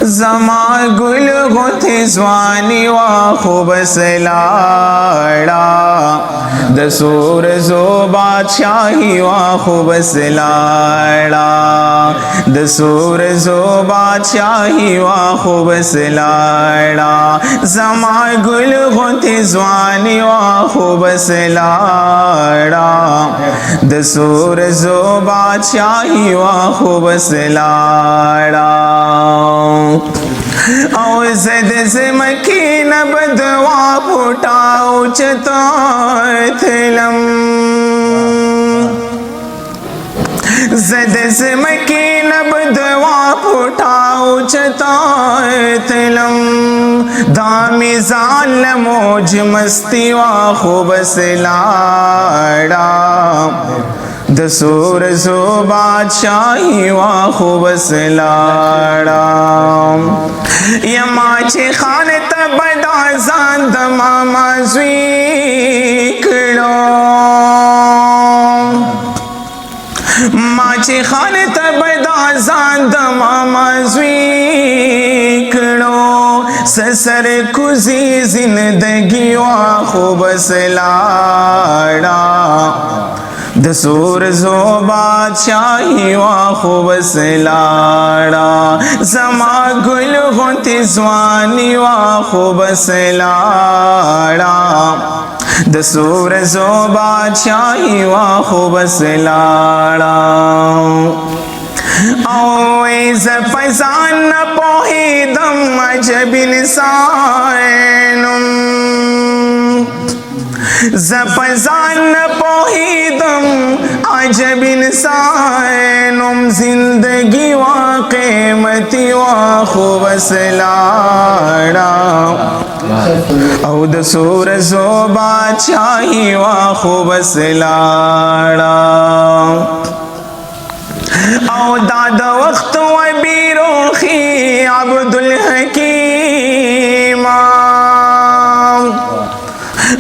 ज़मा गुल गुथी ज़वानी वा खूब सलाड़ा दसूर ज़ो बादशाही वा खूब सलाड़ा दसूर ज़ो बादशाही वा खूब सलाड़ा ज़मा गुल गुथी ज़वानी वा खूब सलाड़ा दसूर ज़ो बादशाही वा खूब सलाड़ा और ज़द से मकीन बदवा फुटाओ चतोथलम ज़द से मकीन बदवा फुटाओ चतोथलम दामी ज़ाल मौज मस्ती वा खूब सलाड़ा दसूर ज़ो बादशाही वा खूब सलाड़ा यमाचे खान तबदा ज़ान दमामा ज़्वीकड़ो माचे खान तबदा ज़ान दमामा ज़्वीकड़ो ससर कुजी ज़िंदगी वा खूब सलाड़ा दसूर ज़ो बादशाही वा खूब सलाड़ा ज़मा गुल गुथी ज़वानी वा खूब सलाड़ा दसूर ज़ो बादशाही वा खूब सलाड़ा औज़ फज़ान न पोही दम अजब इंसानुम ज़फ़ज़ान पोहीदम अजब इंसानुम ज़िंदगी वा क़ीमती वा खूब सलाड़ा औ दसूर ज़ो बादशाही वा खूब सलाड़ा औ दाद वक्त व बीरोखी अब्दुल हकीम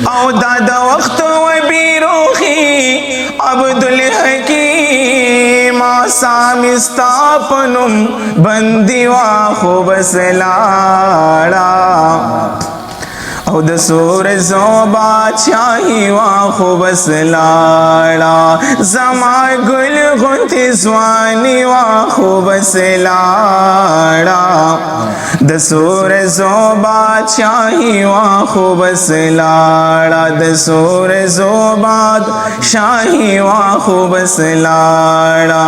औ दादा वक्त व बीरोखी अब्दुल हकीम सामिस्तापनुम बंदी वा खूब सलाड़ा औ दसूर ज़ो बादशाही वा खूब सलाड़ा ज़मा गुल गुथी ज़वानी वा खूब सलाड़ा दसूर ज़ो बादशाही वा खूब सलाड़ा दसूर ज़ो बादशाही वा खूब सलाड़ा।